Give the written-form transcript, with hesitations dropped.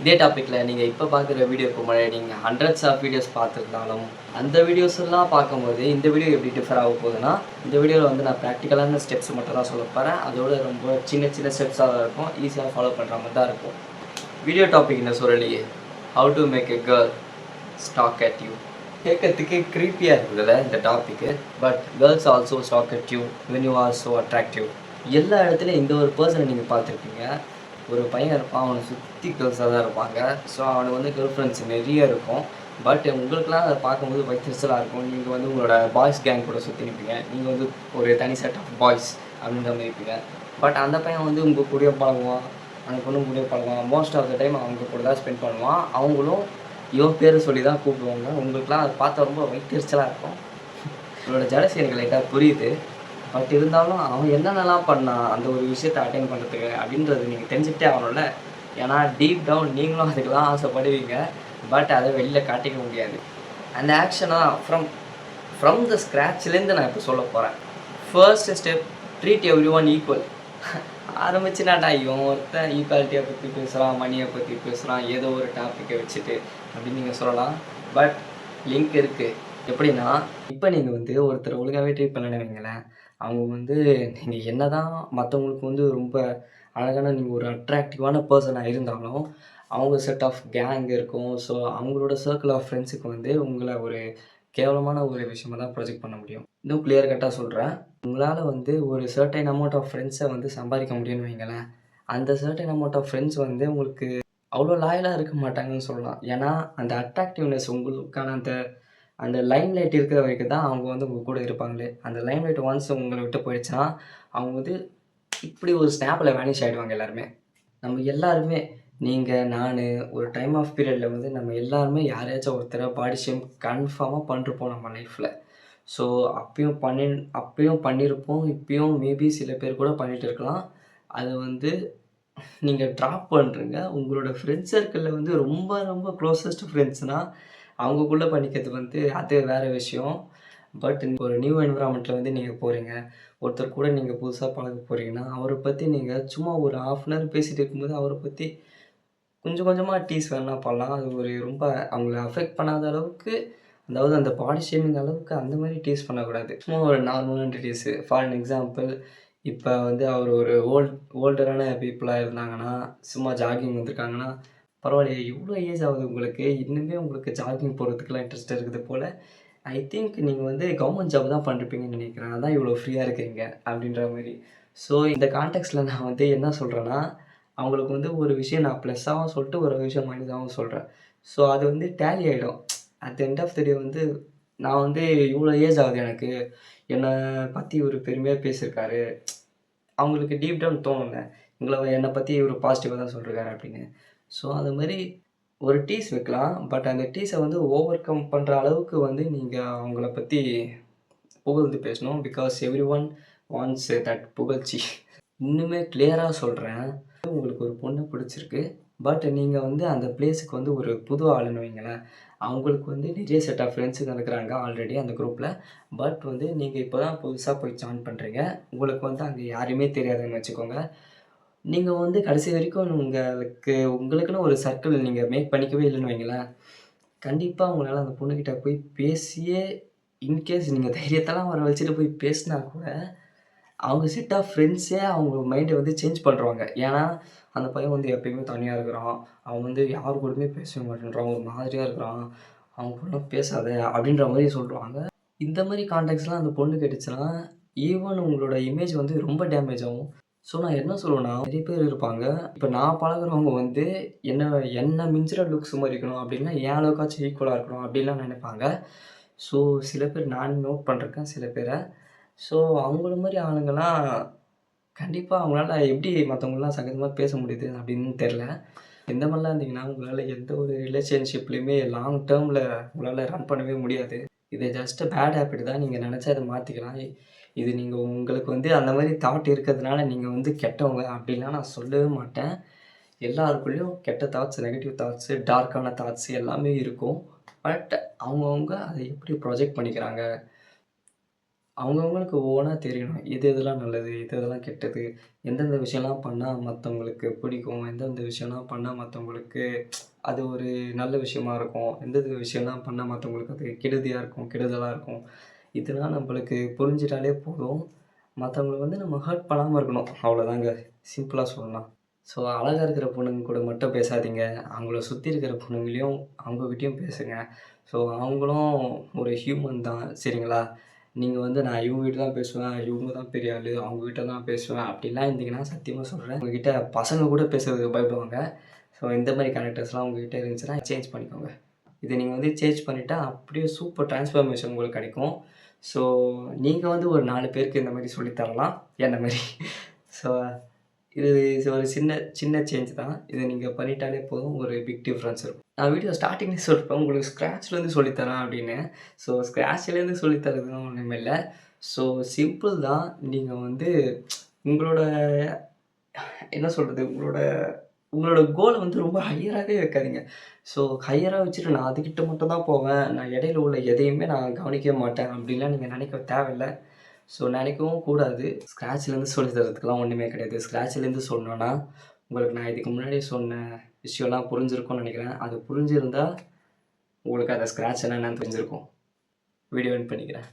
இதே டாப்பிக்கில் நீங்கள் இப்போ பார்க்குற வீடியோக்கு முன்னாடி நீங்கள் ஹண்ட்ரட்ஸ் ஆஃப் வீடியோஸ் பார்த்துருந்தாலும் அந்த வீடியோஸ் எல்லாம் பார்க்கும்போது இந்த வீடியோ எப்படி டிஃபர் ஆக போகுதுன்னா, இந்த வீடியோவில் வந்து நான் ப்ராக்டிக்கலான ஸ்டெப்ஸ் மட்டும் தான் சொல்ல போகிறேன். அதோட ரொம்ப சின்ன சின்ன ஸ்டெப்ஸாக தான் இருக்கும், ஈஸியாக ஃபாலோ பண்ணுற மாதிரி தான் இருக்கும். வீடியோ டாபிக் என்ன சொல்லலையே, how to make a girl stalk at you. கேட்கறதுக்கு க்ரீப்பியாக இருக்குதுல்ல இந்த topic. But girls also stalk at you when you are so attractive. எல்லா இடத்துலையும் இந்த ஒரு பர்சனை நீங்கள் பார்த்துருப்பீங்க. ஒரு பையன் இருப்பான், அவனை சுற்றி கேர்ள்ஸாக தான் இருப்பாங்க. ஸோ அவனுக்கு வந்து கேர்ள் ஃப்ரெண்ட்ஸ் நிறைய இருக்கும். பட் உங்களுக்குலாம் அதை பார்க்கும்போது வைத்தறிச்சலாக இருக்கும். நீங்கள் வந்து உங்களோட பாய்ஸ் கேங் கூட சுற்றி நிற்பீங்க, நீங்கள் வந்து ஒரு தனி செட் ஆஃப் பாய்ஸ் அப்படின்ற மாதிரி இருப்பீங்க. பட் அந்த பையன் வந்து உங்கள் கூடயே பழகுவான், அந்த பொண்ணு கூடயே பழகுவான். மோஸ்ட் ஆஃப் த டைம் அவங்க கூட தான் ஸ்பெண்ட் பண்ணுவான். அவங்களும் இவன் பேர் சொல்லி தான் கூப்பிடுவாங்க. உங்களுக்குலாம் அதை பார்த்தா ரொம்ப வைத்தறிச்சலாக இருக்கும். உங்களோட ஜலசி எனக்கு லைட்டாக புரியுது. பட் இருந்தாலும் அவன் என்னென்னலாம் பண்ணான் அந்த ஒரு விஷயத்தை அட்டைன் பண்ணுறதுக்கு அப்படின்றது நீங்கள் தெரிஞ்சுக்கிட்டே ஆகணும்ல. ஏன்னா டீப் டவுன் நீங்களும் அதுக்கெல்லாம் ஆசைப்படுவீங்க. பட் அதை வெளியில் காட்டிக்க முடியாது. அந்த ஆக்ஷனாக ஃப்ரம் த ஸ்க்ராட்ச்லேருந்து நான் இப்போ சொல்ல போகிறேன். First step, treat every one equal. ஆரம்பிச்சுனாடா இவன் ஒருத்தன் ஈக்குவாலிட்டியை பற்றி பேசுகிறான், மணியை பற்றி பேசுகிறான், ஏதோ ஒரு டாப்பிக்கை வச்சுட்டு அப்படின்னு நீங்கள் சொல்லலாம். பட் லிங்க் இருக்குது. எப்படின்னா, இப்போ நீங்கள் வந்து ஒருத்தர் ஒழுங்காகவே ட்ரீட் பண்ணலன்னு வைங்களேன், அவங்க வந்து நீங்கள் என்ன தான் மற்றவங்களுக்கு வந்து ரொம்ப அழகான நீங்கள் ஒரு அட்ராக்டிவான பர்சனாக இருந்தாலும் அவங்க செட் ஆஃப் கேங் இருக்கும். ஸோ அவங்களோட சர்க்கிள் ஆஃப் ஃப்ரெண்ட்ஸுக்கு வந்து உங்களை ஒரு கேவலமான ஒரு விஷயமாக தான் ப்ரொஜெக்ட் பண்ண முடியும். இன்னும் கிளியர் கட்டாக சொல்கிறேன், உங்களால் வந்து ஒரு சர்டைன் அமௌண்ட் ஆஃப் ஃப்ரெண்ட்ஸை வந்து சம்பாதிக்க முடியும்னு வைங்களேன். அந்த சர்டைன் அமௌண்ட் ஆஃப் ஃப்ரெண்ட்ஸ் வந்து உங்களுக்கு அவ்வளோ லாயலாக இருக்க மாட்டாங்கன்னு சொல்லலாம். ஏன்னா அந்த அட்ராக்டிவ்னஸ் உங்களுக்கான அந்த அந்த லைம் லைட் இருக்கிற வரைக்கும் தான் அவங்க வந்து உங்கள் கூட இருப்பாங்களே. அந்த லைம் லைட் ஒன்ஸ் உங்களை விட்டு போயிடுச்சுன்னா அவங்க வந்து இப்படி ஒரு ஸ்னாப்பில் வேனிஷ் ஆகிடுவாங்க எல்லாருமே. நம்ம எல்லாருமே, நீங்கள், நான், ஒரு டைம் ஆஃப் பீரியடில் வந்து நம்ம எல்லாருமே யாரையாச்சும் ஒருத்தரை பாடி ஷேம் கன்ஃபார்மாக பண்ணிருப்போம் நம்ம லைஃப்பில். ஸோ அப்பயும் பண்ணியிருப்போம், இப்பயும் மேபி சில பேர் கூட பண்ணிகிட்டு இருக்கலாம். அதை வந்து நீங்கள் ட்ராப் பண்ணுறீங்க. உங்களோட ஃப்ரெண்ட்ஸ் சர்க்கிளில் வந்து ரொம்ப ரொம்ப க்ளோசஸ்ட் ஃப்ரெண்ட்ஸ்னால் அவங்கக்குள்ளே பண்ணிக்கிறது வந்து அது வேறு விஷயம். பட் ஒரு நியூ என்விரான்மெண்ட்டில் வந்து நீங்கள் போகிறீங்க, ஒருத்தர் கூட நீங்கள் புதுசாக பழக போகிறீங்கன்னா அவரை பற்றி நீங்கள் சும்மா ஒரு ½ அன் ஹவர் பேசிகிட்டு இருக்கும்போது அவரை பற்றி கொஞ்சம் கொஞ்சமாக டீஸ் வேணால் பண்ணலாம். அது ஒரு ரொம்ப அவங்கள அஃபெக்ட் பண்ணாத அளவுக்கு, அதாவது அந்த பாடி ஷேமிங் அளவுக்கு அந்த மாதிரி டீஸ் பண்ணக்கூடாது. சும்மா ஒரு நார்மலான டீஸு. ஃபார் அன் எக்ஸாம்பிள், இப்போ வந்து அவர் ஒரு ஓல்டரான பீப்புளாக இருந்தாங்கன்னா, சும்மா ஜாகிங் வந்திருக்காங்கன்னா, பரவாயில்லையே இவ்வளோ ஏஜ் ஆகுது உங்களுக்கு, இன்னுமே உங்களுக்கு ஜாகிங் போகிறதுக்குலாம் இன்ட்ரெஸ்ட் இருக்குது போல். ஐ திங்க் நீங்கள் வந்து கவர்மெண்ட் ஜாப் தான் பண்ணிருப்பீங்கன்னு நினைக்கிறேன். அதான் இவ்வளோ ஃப்ரீயாக இருக்கீங்க அப்படின்ற மாதிரி. ஸோ இந்த கான்டெக்ஸ்ட்டில் நான் வந்து என்ன சொல்கிறேன்னா, அவங்களுக்கு வந்து ஒரு விஷயம் நான் ப்ளஸ்ஸாகவும் சொல்லிட்டு ஒரு விஷயம் மைனஸாகவும் சொல்கிறேன். ஸோ அது வந்து டேலி ஆகிடும். At the end of the day வந்து நான் வந்து இவ்வளோ ஏஜ் ஆகுது எனக்கு, என்னை பற்றி இவர் பெருமையாக பேசியிருக்காரு. அவங்களுக்கு டீப் டவுன் தோணுங்க, என்னை பற்றி இவர் பாசிட்டிவாக தான் சொல்லியிருக்காரு அப்படின்னு. ஸோ அது மாதிரி ஒரு டீஸ் வைக்கலாம். பட் அந்த டீஸை வந்து ஓவர் கம் பண்ணுற அளவுக்கு வந்து நீங்கள் அவங்கள பற்றி புகழ்ந்து பேசணும். Because every one wants that புகழ்ச்சி. இன்னுமே கிளியராக சொல்கிறேன், உங்களுக்கு ஒரு பொண்ணு பிடிச்சிருக்கு. பட் நீங்கள் வந்து அந்த பிளேஸுக்கு வந்து ஒரு புது ஆளுன்னு வைங்களேன். அவங்களுக்கு வந்து நிறைய செட் ஆஃப் ஃப்ரெண்ட்ஸுங்க இருக்கிறாங்க ஆல்ரெடி அந்த குரூப்பில். பட் வந்து நீங்கள் இப்போ தான் புதுசாக போய் ஜாயின் பண்ணுறீங்க. உங்களுக்கு வந்து அங்கே யாருமே தெரியாதுன்னு வச்சுக்கோங்க. நீங்கள் வந்து கடைசி வரைக்கும் உங்களுக்குன்னு ஒரு சர்க்கிள் நீங்கள் மேக் பண்ணிக்கவே இல்லைன்னு வைங்களேன். கண்டிப்பாக உங்களால் அந்த பொண்ணுக்கிட்ட போய் பேசியே, இன்கேஸ் நீங்கள் தைரியத்தெல்லாம் வர வச்சுட்டு போய் பேசினா கூட அவங்க செட் ஆஃப் ஃப்ரெண்ட்ஸே அவங்க மைண்டை வந்து சேஞ்ச் பண்ணுறாங்க. ஏன்னா அந்த பையன் வந்து எப்பயுமே தனியாக இருக்கிறான், அவன் வந்து யார் கூடயுமே பேசவே மாட்டேன்றான், ஒரு மாதிரியாக இருக்கிறான், அவங்க கூட பேசாத அப்படின்ற மாதிரி சொல்கிறாங்க. இந்த மாதிரி கான்டாக்ட்ஸ்லாம் அந்த பொண்ணு கிடைச்சுன்னா ஈவன் உங்களோட இமேஜ் வந்து ரொம்ப டேமேஜ் ஆகும். ஸோ நான் என்ன சொல்லுவேன்னா, நிறைய பேர் இருப்பாங்க, இப்போ நான் பழகுறவங்க வந்து என்ன மிஞ்சுற லுக்ஸ் மாதிரி இருக்கணும் அப்படின்னா என் அளவுக்காச்சும் ஈக்குவலாக இருக்கணும் அப்படின்லாம் நினைப்பாங்க. ஸோ சில பேர் நான் நோட் பண்ணிருக்கேன் சில பேரை. ஸோ அவங்கள மாதிரி ஆளுங்கலாம் கண்டிப்பாக அவங்களால எப்படி மற்றவங்களாம் சகஜமாக பேச முடியுது அப்படின்னு தெரில. இந்த மாதிரிலாம் இருந்தீங்கன்னா உங்களால் எந்த ஒரு ரிலேஷன்ஷிப்லேயுமே லாங் டேர்மில் உங்களால் ரன் பண்ணவே முடியாது. இது ஜஸ்ட்டு பேட் ஹேபிட் தான், நீங்கள் நினச்சா இதை மாற்றிக்கலாம். இது நீங்கள் உங்களுக்கு வந்து அந்த மாதிரி தாட் இருக்கிறதுனால நீங்கள் வந்து கெட்டவங்க அப்படின்லாம் நான் சொல்லவே மாட்டேன். எல்லாருக்குள்ளேயும் கெட்ட தாட்ஸ், நெகட்டிவ் தாட்ஸு, டார்க்கான தாட்ஸ் எல்லாமே இருக்கும். பட் அவங்கவுங்க அதை எப்படி ப்ரொஜெக்ட் பண்ணிக்கிறாங்க அவங்கவங்களுக்கு ஓனா தெரியணும். எது எதெல்லாம் நல்லது, எது எதெல்லாம் கெட்டது, எந்தெந்த விஷயம்லாம் பண்ணா மத்தவங்களுக்கு பிடிக்கும், எந்தெந்த விஷயம்லாம் பண்ணா மத்தவங்களுக்கு அது ஒரு நல்ல விஷயமா இருக்கும், எந்தெந்த விஷயம்லாம் பண்ணா மத்தவங்களுக்கு அது கெடுதியா இருக்கும், கெடுதலா இருக்கும். இதெல்லாம் நம்மளுக்கு புரிஞ்சுட்டாலே போதும். மத்தவங்கள வந்து நம்ம ஹர்ட் பண்ணாம இருக்கணும். அவ்வளோதாங்க. சிம்பிளா சொல்லணும்னா. ஸோ அழகா இருக்கிற பொண்ணுங்க கூட மட்டும் பேசாதீங்க. அவங்கள சுத்தி இருக்கிற பொண்ணுங்களையும் அவங்ககிட்டயும் பேசுங்க. ஸோ அவங்களும் ஒரு ஹியூமன் தான். சரிங்களா? நீங்க வந்து நான் இவங்ககிட்ட தான் பேசுவேன், இவங்க தான் பெரிய ஆளு, அவங்ககிட்ட தான் பேசுவேன் அப்படிலாம் இருந்தீங்கன்னா சத்தியமா சொல்றேன். உங்ககிட்ட பசங்க கூட பேசுறதுக்கு பயப்படுவாங்க. ஸோ இந்த மாரி கேரக்டர்ஸ்லாம் உங்ககிட்ட இருந்துச்சுன்னா சேஞ்ச் பண்ணிக்கோங்க. இத நீங்க வந்து சேஞ்ச் பண்ணிட்டா அப்படியே சூப்பர் டிரான்ஸ்ஃபர்மேஷன் உங்களுக்கு கிடைக்கும். ஸோ நீங்க வந்து ஒரு 4 பேருக்கு இந்த மாரி சொல்லி தரலாம். என்ன மாரி. ஸோ இது ஒரு சின்ன சின்ன சேஞ்ச் தான். இத நீங்க பண்ணிட்டாலே போதும். ஒரு பிக் டிஃபரன்ஸ் இருக்கும். நான் வீடியோ ஸ்டார்ட்டிங்லேயே சொல்லிருப்பேன். உங்களுக்கு ஸ்க்ராட்ச்லேருந்து சொல்லி தரேன் அப்படின்னு. ஸோ ஸ்க்ராட்ச்லேருந்து சொல்லி தரதுன்னு ஒண்ணுமே இல்ல. ஸோ சிம்பிள் தான். நீங்க வந்து உங்களோட என்ன சொல்றது? உங்களோட உங்களோட கோல வந்து ரொம்ப ஹையராவே வைக்காதீங்க. ஸோ ஹையரா வச்சுட்டு நான் அதுகிட்ட மட்டும் தான் போவேன். நான் இடையில உள்ள எதையுமே நான் கவனிக்கவே மாட்டேன். அப்படிலாம் நீங்க நினைக்க தேவையில்ல. ஸோ நினைக்கவும் கூடாது. ஸ்க்ராட்ச்லேருந்து சொல்லி தரதுக்குலாம் ஒண்ணுமே கிடையாது. ஸ்க்ராட்ச்லேருந்து சொல்லணும்னா, உங்களுக்கு நான் இதுக்கு முன்னாடி சொன்ன விஷயம்லாம் புரிஞ்சிருக்கும்னு நெனைக்கிறேன். அது புரிஞ்சிருந்தா, உங்களுக்கு அந்த ஸ்க்ராட்ச்னா என்னன்னு தெரிஞ்சிருக்கும். வீடியோ எண்ட் பண்ணிக்கிறேன்.